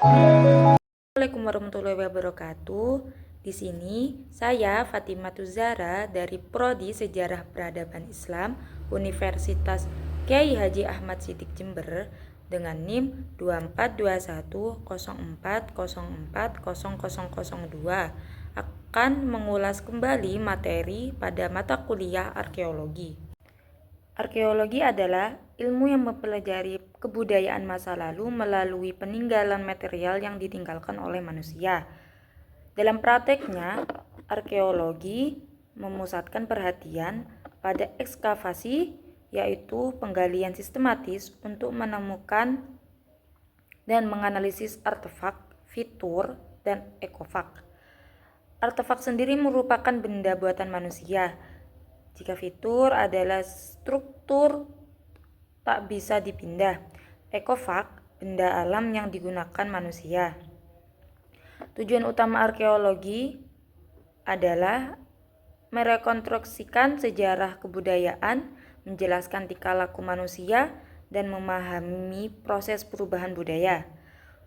Assalamualaikum warahmatullahi wabarakatuh. Di sini saya Fatimah Tuzara dari Prodi Sejarah Peradaban Islam Universitas Kyai Haji Ahmad Siddiq Jember dengan NIM 242104040002 akan mengulas kembali materi pada mata kuliah arkeologi. Arkeologi adalah ilmu yang mempelajari kebudayaan masa lalu melalui peninggalan material yang ditinggalkan oleh manusia. Dalam prakteknya, arkeologi memusatkan perhatian pada ekskavasi, yaitu penggalian sistematis untuk menemukan dan menganalisis artefak, fitur, dan ekofak. Artefak sendiri merupakan benda buatan manusia, jika fitur adalah struktur tak bisa dipindah. Ekofak, benda alam yang digunakan manusia. Tujuan utama arkeologi adalah merekonstruksikan sejarah kebudayaan, menjelaskan tingkah laku manusia, dan memahami proses perubahan budaya.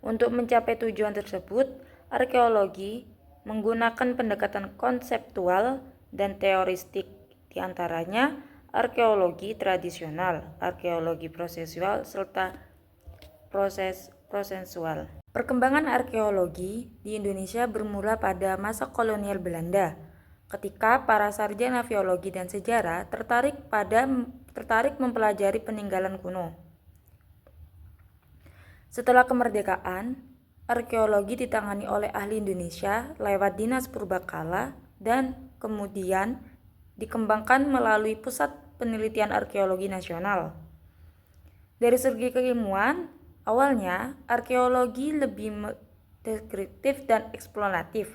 Untuk mencapai tujuan tersebut, arkeologi menggunakan pendekatan konseptual dan teoristik, di antaranya arkeologi tradisional, arkeologi prosesual, serta prosesual. Perkembangan arkeologi di Indonesia bermula pada masa kolonial Belanda, ketika para sarjana filologi dan sejarah tertarik mempelajari peninggalan kuno. Setelah kemerdekaan, arkeologi ditangani oleh ahli Indonesia lewat Dinas Purbakala dan kemudian dikembangkan melalui Pusat Penelitian Arkeologi Nasional. Dari segi keilmuan, awalnya arkeologi lebih deskriptif dan eksploratif,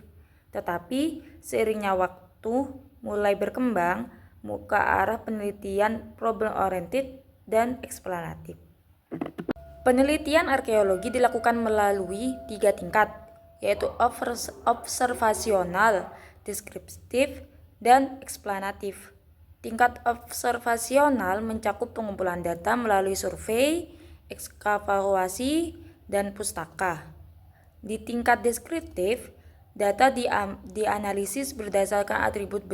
tetapi seiringnya waktu mulai berkembang ke arah penelitian problem oriented dan eksploratif. Penelitian arkeologi dilakukan melalui 3 tingkat, yaitu observasional, deskriptif, dan eksplanatif. Tingkat observasional mencakup pengumpulan data melalui survei, ekskavasi, dan pustaka. Di tingkat deskriptif, data dianalisis berdasarkan atribut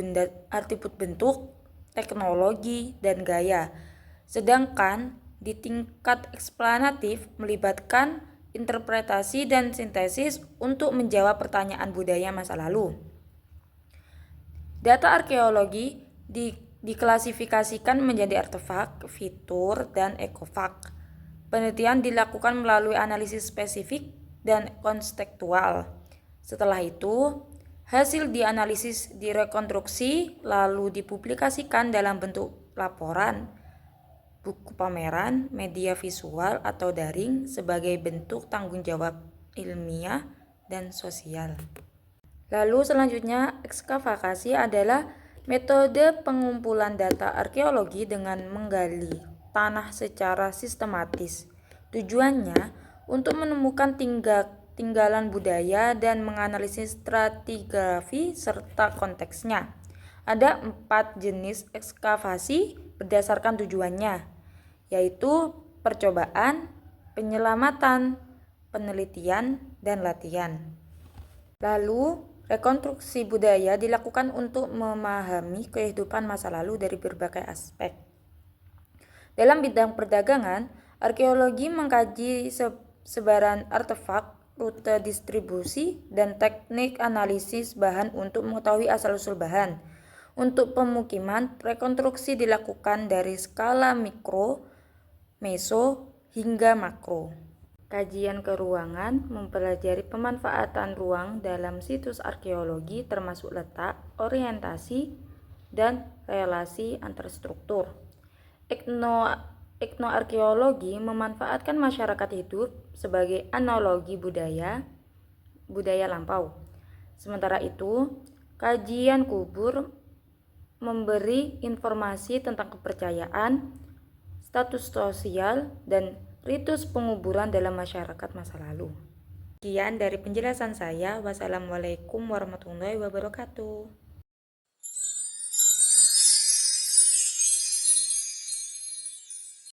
bentuk, teknologi, dan gaya. Sedangkan di tingkat eksplanatif melibatkan interpretasi dan sintesis untuk menjawab pertanyaan budaya masa lalu. Data arkeologi diklasifikasikan menjadi artefak, fitur, dan ekofak. Penelitian dilakukan melalui analisis spesifik dan konstekstual. Setelah itu, hasil dianalisis direkonstruksi lalu dipublikasikan dalam bentuk laporan, buku pameran, media visual, atau daring sebagai bentuk tanggung jawab ilmiah dan sosial. Lalu selanjutnya, ekskavasi adalah metode pengumpulan data arkeologi dengan menggali tanah secara sistematis. Tujuannya untuk menemukan tinggalan budaya dan menganalisis stratigrafi serta konteksnya. Ada 4 jenis ekskavasi berdasarkan tujuannya, yaitu percobaan, penyelamatan, penelitian, dan latihan. Lalu, rekonstruksi budaya dilakukan untuk memahami kehidupan masa lalu dari berbagai aspek. Dalam bidang perdagangan, arkeologi mengkaji sebaran artefak, rute distribusi, dan teknik analisis bahan untuk mengetahui asal-usul bahan. Untuk pemukiman, rekonstruksi dilakukan dari skala mikro, meso, hingga makro. Kajian keruangan mempelajari pemanfaatan ruang dalam situs arkeologi termasuk letak, orientasi, dan relasi antar struktur. Etnoarkeologi memanfaatkan masyarakat hidup sebagai analogi budaya lampau. Sementara itu, kajian kubur memberi informasi tentang kepercayaan, status sosial, dan ritus penguburan dalam masyarakat masa lalu. Sekian dari penjelasan saya. Wassalamualaikum warahmatullahi wabarakatuh.